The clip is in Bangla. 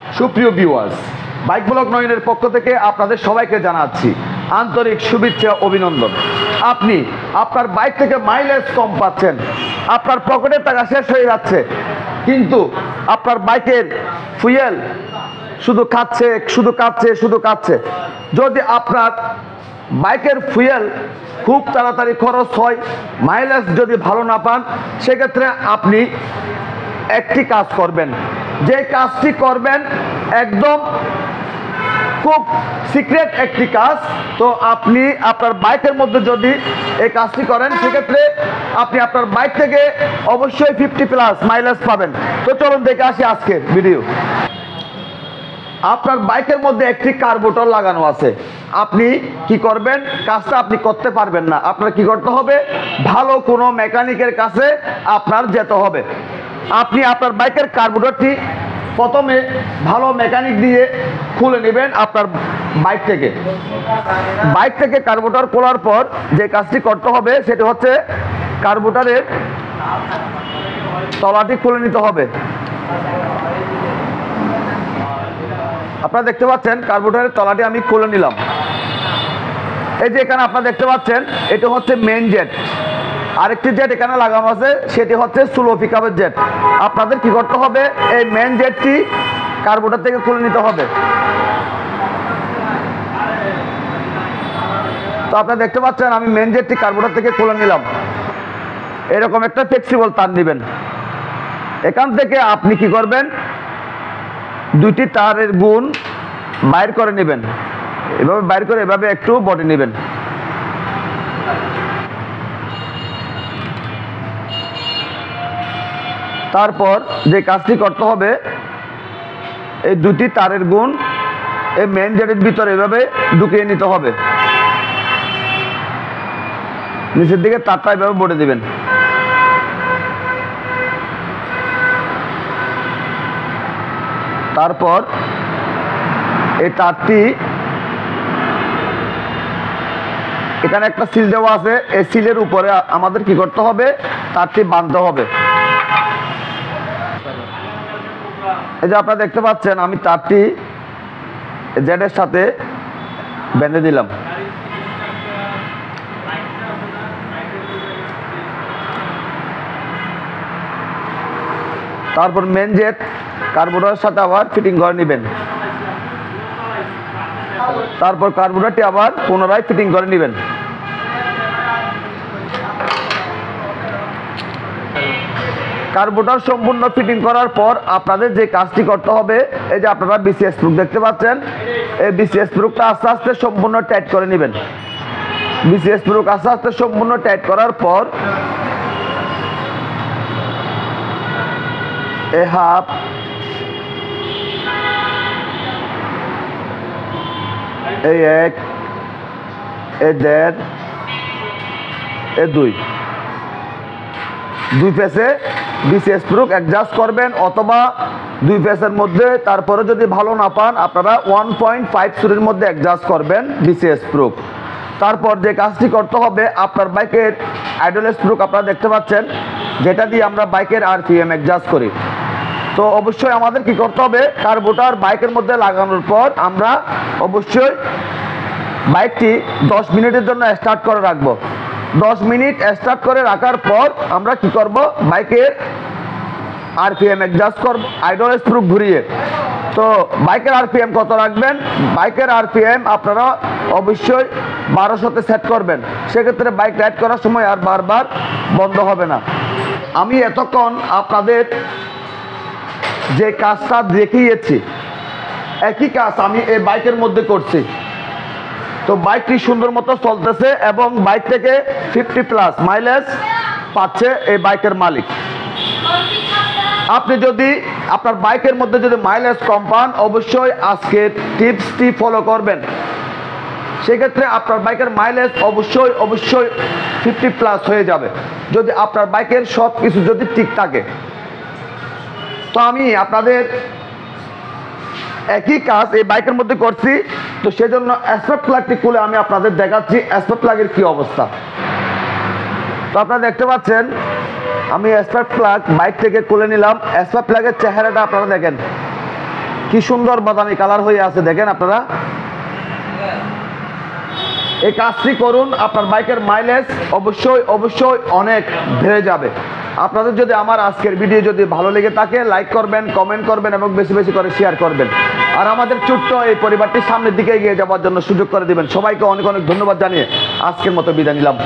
সুপ্রিয় ভিউয়ার্স, বাইক ব্লগ 9 এর পক্ষ থেকে আপনাদের সবাইকে জানাচ্ছি আন্তরিক শুভেচ্ছা অভিনন্দন। আপনি আপনার বাইক থেকে মাইলেজ কম পাচ্ছেন, আপনার পকেটের টাকা শেষ হয়ে যাচ্ছে, কিন্তু আপনার বাইকের ফুয়েল শুধু কাচ্ছে। যদি আপনার বাইকের ফুয়েল খুব তাড়াতাড়ি খরচ হয়, মাইলেজ যদি ভালো না পান, সেক্ষেত্রে আপনি একটি কাজ করবেন। যে কাজটি করবেন একদম খুব সিক্রেট একটি কাজ। তো আপনি আপনার বাইকের মধ্যে যদি এই কাজটি করেন, সেক্ষেত্রে আপনি আপনার বাইক থেকে অবশ্যই 50+ মাইলেজ পাবেন। তো চলুন দেখে আসি আজকের ভিডিও। আপনার বাইকের মধ্যে একটি কার্বোরেটর লাগানো আছে। আপনি কি করবেন? কাজটা আপনি করতে পারবেন না। আপনার কি করতে হবে? ভালো কোনো মেকানিকের কাছে আপনার যেতে হবে। আপনি আপনার বাইকের কার্বোরেটরটি প্রথমে ভালো মেকানিক দিয়ে খুলে নেবেন আপনার বাইক থেকে কার্বোরেটর খোলার পর যে কাজটি করতে হবে সেটি হচ্ছে কার্বোরেটরের তলাটি খুলে নিতে হবে। আপনারা দেখতে পাচ্ছেন কার্বোরেটরের তলাটি আমি খুলে নিলাম। এই যে এখানে আপনারা দেখতে পাচ্ছেন, এটা হচ্ছে মেইন জেট। আরেকটি জেট এখানে লাগানো আছে, সেটি হচ্ছে স্লো পিকআপের জেট। আপনাদের কি করতে হবে? এই মেইন জেটটি কার্বোরেটর থেকে খুলে নিতে হবে। তো আপনারা দেখতে পাচ্ছেন আমি মেইন জেটটি কার্বোরেটর থেকে খুলে নিলাম। এরকম একটা ফ্লেক্সিবল তার নেবেন। এখান থেকে আপনি কি করবেন? দুইটি তারের গুণ বাইর করে নেবেন। এভাবে বাইর করে এভাবে একটু বডি নেবেন। তারপর যে কাজটি করতে হবে, এই দুটি তারের গুণ এই মেইন জেটের ভিতরে এভাবে ঢুকিয়ে নিতে হবে। নিচের দিকে তারটা এভাবে বডি দিবেন। তারপর এই তারটি এখানে একটা সিল দেওয়া আছে, এই সিলের উপরে আমাদের কি করতে হবে? তারটি বাঁধতে হবে। এই যে আপনারা দেখতে পাচ্ছেন আমি তারটি জেডের সাথে বেঁধে দিলাম। তারপর মেন জেট কার্বোরেটরের সাথে আবার ফিটিং করে নেবেন। তারপর কার্বোরেটরটি আবার পুনরায় ফিটিং করে নেবেন। কার্বোরেটর সম্পূর্ণ ফিটিং করার পর আপনাদের যে কাজটি করতে হবে, এই যে আপনারা বিসিএস স্ক্রু দেখতে পাচ্ছেন, এই বিসিএস স্ক্রুটা আস্তে আস্তে সম্পূর্ণ টাইট করে নেবেন। বিসিএস স্ক্রু আস্তে আস্তে সম্পূর্ণ টাইট করার পর এই হাফ, এই এক, এই দেড়, এই দুই পেসে বিসিএস স্ক্রু অ্যাডজাস্ট করবেন, অথবা দুই পেসের মধ্যে তারপরে যদি ভালো না পান আপনারা 1.5 সুরির মধ্যে অ্যাডজাস্ট করবেন বিসিএস স্ক্রু। তারপর যে কাজটি করতে হবে, আপনার বাইকের আইডল স্ক্রু আপনারা দেখতে পাচ্ছেন, যেটা দিয়ে আমরা বাইকের আরপিএম অ্যাডজাস্ট করি। তো অবশ্যই আমাদের কি করতে হবে? কার্বোরেটর বাইকের মধ্যে লাগানোর পর আমরা অবশ্যই বাইকটি 10 মিনিটের জন্য স্টার্ট করে রাখবো। 10 মিনিট স্টার্ট করে রাখার পর আমরা কি করব? বাইকের আরপিএম অ্যাডজাস্ট করব আইডল স্ক্রু ঘুরিয়ে। তো বাইকের আরপিএম কত রাখবেন? বাইকের আরপিএম আপনারা অবশ্যই 1200-তে সেট করবেন। সেক্ষেত্রে বাইক রাইড করার সময় আর বারবার বন্ধ হবে না। আমি এতক্ষণ আপনাদের যে কাজটা দেখিয়েছি, একই কাজ আমি এই বাইকের মধ্যে করছি। তো বাইকটি সুন্দর মতো চলতেছে এবং বাইক থেকে 50+ মাইলেজ পাচ্ছে এই বাইকের মালিক। আপনি যদি আপনার বাইকের মধ্যে যদি মাইলেজ কম পান, অবশ্যই আজকের টিপসটি ফলো করবেন। সেক্ষেত্রে আপনার বাইকের মাইলেজ অবশ্যই 50+ হয়ে যাবে, যদি আপনার বাইকের সব কিছু যদি ঠিক থাকে। তো আমি আপনাদের একই কাজ এই বাইকের মধ্যে করছি। তো সেজন্য স্পার্ক প্লাগটি খুলে আমি আপনাদের দেখাচ্ছি স্পার্ক প্লাগের কি অবস্থা। তো আপনারা দেখতে পাচ্ছেন আমি স্পার্ক প্লাগ বাইক থেকে খুলে নিলাম। স্পার্ক প্লাগের চেহারাটা আপনারা দেখেন। কি সুন্দর বাদামি কালার হয়ে আছে দেখেন আপনারা। এই কাজটি করুন, আপনার বাইকের মাইলেজ অবশ্যই অবশ্যই অনেক বেড়ে যাবে। আপনাদের যদি আমার আজকের ভিডিও যদি ভালো লেগে থাকে লাইক করবেন, কমেন্ট করবেন এবং বেশি বেশি করে শেয়ার করবেন। আর আমাদের ছোট্ট এই পরিবারটি সামনের দিকে এগিয়ে যাওয়ার জন্য সুযোগ করে দিবেন। সবাইকে অনেক অনেক ধন্যবাদ জানিয়ে আজকের মতো বিদায় নিলাম।